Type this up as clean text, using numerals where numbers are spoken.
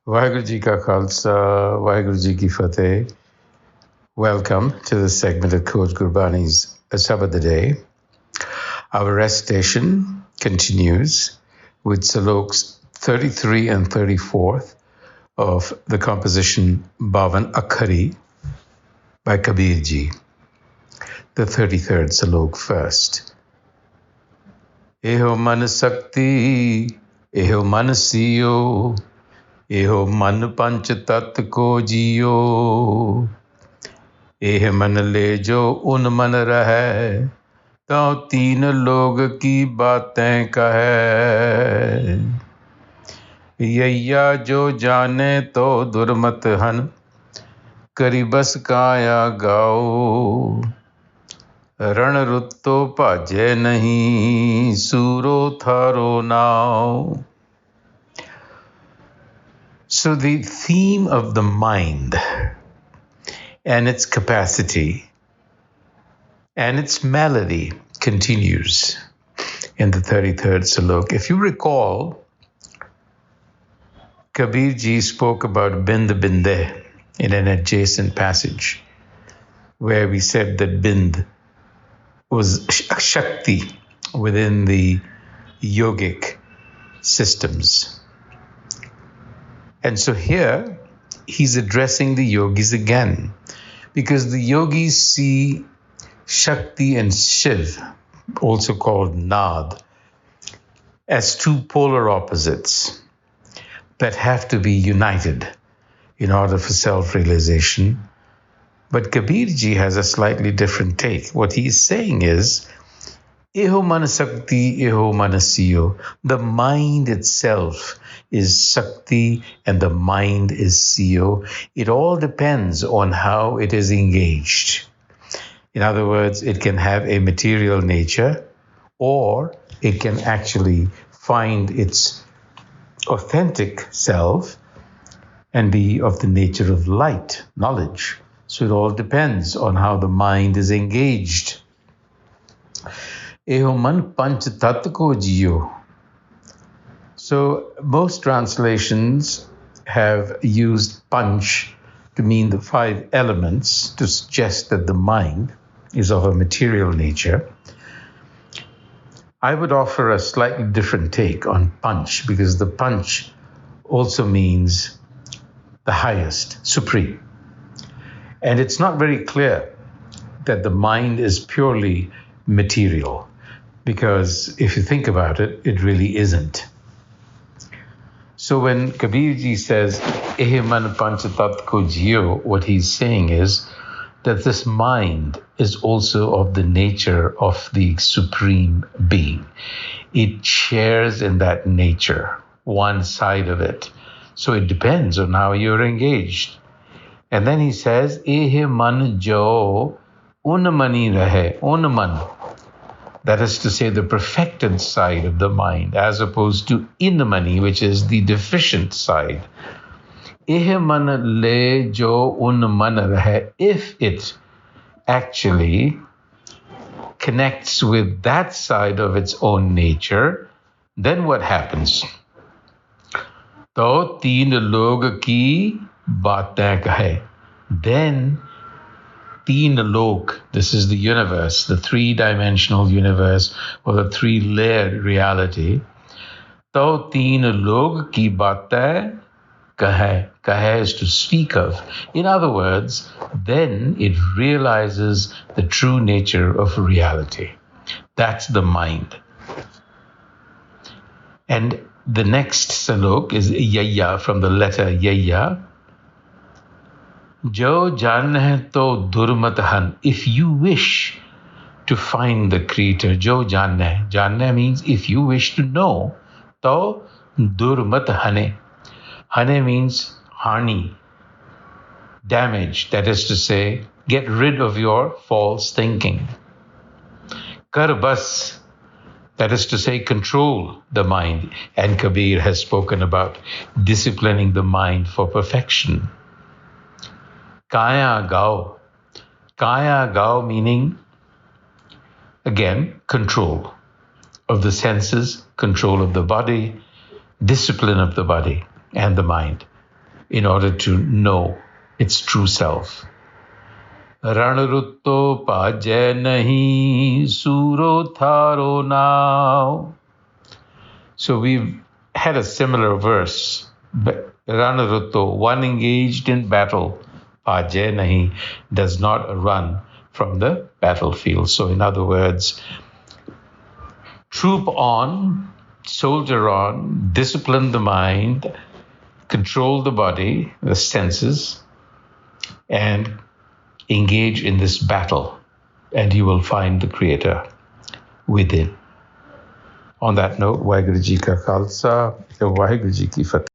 Vaheguru Ji Ka Khalsa, Vaheguru Ji Ki Fateh. Welcome to the segment of Coach Gurbani's a-sabad-a-day. Our recitation continues with Saloks 33 and 34 of the composition Bavan Akhari by Kabir Ji. The 33rd Salok first. Eho man sakti, eho man siyo, eho man panch tat ko jiyo. एह मन ले जो उन मन रहे तो तीन लोग की बातें कहे यैया जो जाने तो दुर्मत हन करी बस काया गाओ रण रुत्तो भाजे नहीं सूरो थारो नाव. So the theme of the mind and its capacity and its melody continues in the 33rd Salok. If you recall, Kabir Ji spoke about Bind Binde in an adjacent passage where we said that Bind was a Shakti within the yogic systems. And so here he's addressing the yogis again, because the yogis see Shakti and Shiv, also called Nad, as two polar opposites that have to be united in order for self-realization. But Kabir Ji has a slightly different take. What he is saying is, Eho man sakti, eho man siyo. The mind itself is Sakti and the mind is Siyo. It all depends on how it is engaged. In other words, it can have a material nature, or it can actually find its authentic self and be of the nature of light, knowledge. So it all depends on how the mind is engaged. Eho man panch tat ko jiyo. So most translations have used panch to mean the 5 elements to suggest that the mind is of a material nature. I would offer a slightly different take on panch, because the panch also means the highest, supreme. And it's not very clear that the mind is purely material, because if you think about it, it really isn't. So when Kabir Ji says, Ehe man panch tat ko jiyo, what he's saying is that this mind is also of the nature of the supreme being. It shares in that nature, one side of it. So it depends on how you're engaged. And then he says, Ehe man jo un mani rahe, un man. That is to say, the perfected side of the mind, as opposed to in-mani, which is the deficient side. Ehe man le jo un man rahe. If it actually connects with that side of its own nature, then what happens? To teen log ki baatein kahe. Then Teen lok, this is the universe, the 3-dimensional universe, or the 3-layered reality. To teen log ki baatein kahe. Kahe is to speak of. In other words, then it realizes the true nature of reality. That's the mind. And the next salok is yaya, from the letter yaya. Jo jan hai to durmat han. If you wish to find the Creator, jo janna. Janna means if you wish to know, to durmat hane. Hane means harni, damage. That is to say, get rid of your false thinking. Kar bas, that is to say, control the mind. And Kabir has spoken about disciplining the mind for perfection. Kaya gao. Kaya gao meaning, again, control of the senses, control of the body, discipline of the body and the mind. in order to know its true self. Ran rutto pajai nahi, suro tharo now. So we've had a similar verse. Ran rutto, one engaged in battle, pajai nahi, does not run from the battlefield. So in other words, troop on, soldier on, discipline the mind, control the body, the senses, and engage in this battle, and you will find the Creator within. On that note, Waheguru Ji Ka Khalsa, Waheguru Ji Ki Fateh.